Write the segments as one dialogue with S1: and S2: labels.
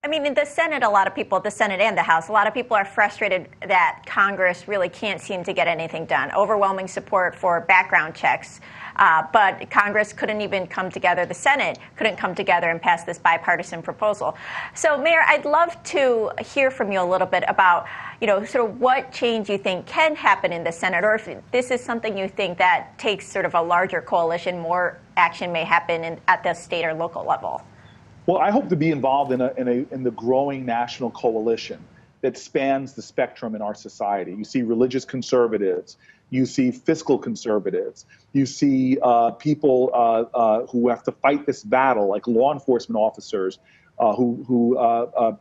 S1: I mean, in the Senate, a lot of people, the Senate and the House, a lot of people are frustrated that Congress really can't seem to get anything done. Overwhelming support for background checks. But Congress couldn't even come together. The Senate couldn't come together and pass this bipartisan proposal. So, Mayor, I'd love to hear from you a little bit about, sort of what change you think can happen in the Senate, or if this is something you think that takes sort of a larger coalition, more action may happen at the state or local level.
S2: Well, I hope to be involved in the growing national coalition that spans the spectrum in our society. You see religious conservatives, you see fiscal conservatives, you see people who have to fight this battle, like law enforcement officers who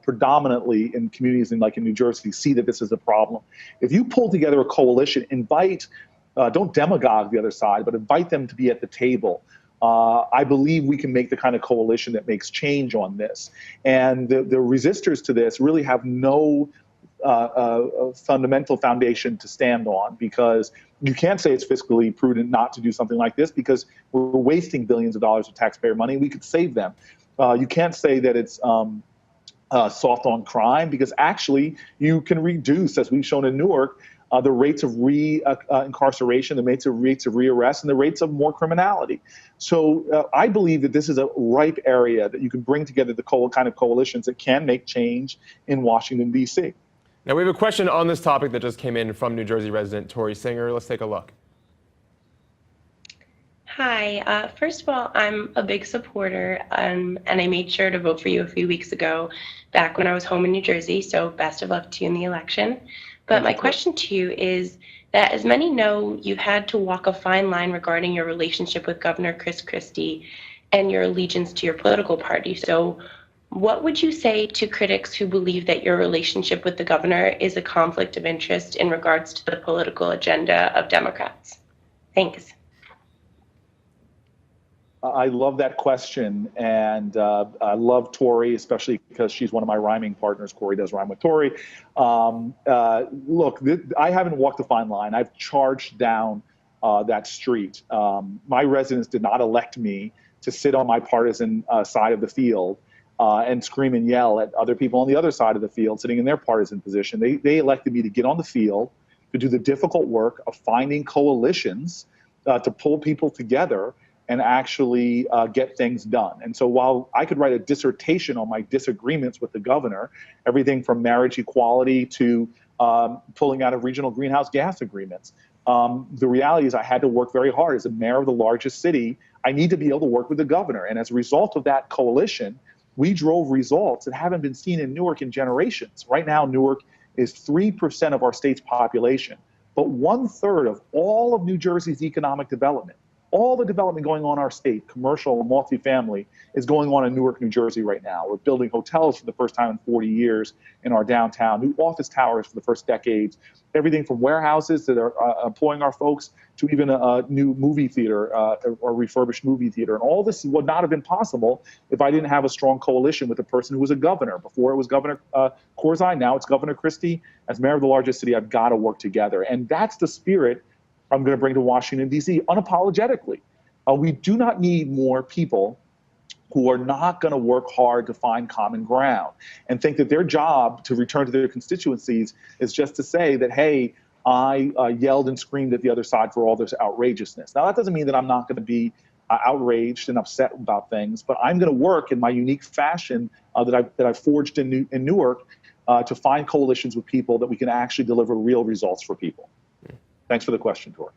S2: predominantly in communities like in New Jersey see that this is a problem. If you pull together a coalition, don't demagogue the other side, but invite them to be at the table. I believe we can make the kind of coalition that makes change on this. And the resistors to this really have no fundamental foundation to stand on, because you can't say it's fiscally prudent not to do something like this because we're wasting billions of dollars of taxpayer money. We could save them. You can't say that it's soft on crime, because actually you can reduce, as we've shown in Newark, the rates of incarceration, the rates of rearrest, and the rates of more criminality. So I believe that this is a ripe area that you can bring together the kind of coalitions that can make change in Washington, D.C.
S3: Now, we have a question on this topic that just came in from New Jersey resident Tori Singer. Let's take a look.
S4: Hi. First of all, I'm a big supporter, and I made sure to vote for you a few weeks ago, back when I was home in New Jersey, so best of luck to you in the election. But my question to you is that, as many know, you've had to walk a fine line regarding your relationship with Governor Christie and your allegiance to your political party. So what would you say to critics who believe that your relationship with the governor is a conflict of interest in regards to the political agenda of Democrats? Thanks.
S2: I love that question, and I love Tori, especially because she's one of my rhyming partners. Cory does rhyme with Tori. Look, I haven't walked a fine line. I've charged down that street. My residents did not elect me to sit on my partisan side of the field and scream and yell at other people on the other side of the field sitting in their partisan position. They elected me to get on the field, to do the difficult work of finding coalitions, to pull people together and actually get things done. And so while I could write a dissertation on my disagreements with the governor, everything from marriage equality to pulling out of regional greenhouse gas agreements, the reality is I had to work very hard. As a mayor of the largest city, I need to be able to work with the governor. And as a result of that coalition, we drove results that haven't been seen in Newark in generations. Right now, Newark is 3% of our state's population, but 1/3 of all of New Jersey's economic development, all the development going on in our state, commercial and multifamily, is going on in Newark, New Jersey right now. We're building hotels for the first time in 40 years in our downtown, new office towers for the first decades, everything from warehouses that are employing our folks to even a new movie theater or refurbished movie theater. And all this would not have been possible if I didn't have a strong coalition with a person who was a governor. Before it was Governor Corzine, now it's Governor Christie. As mayor of the largest city, I've got to work together. And that's the spirit I'm going to bring to Washington, D.C. unapologetically. We do not need more people who are not going to work hard to find common ground and think that their job to return to their constituencies is just to say that, hey, I yelled and screamed at the other side for all this outrageousness. Now, that doesn't mean that I'm not going to be outraged and upset about things, but I'm going to work in my unique fashion that I've forged in Newark to find coalitions with people that we can actually deliver real results for people. Thanks for the question, Tor.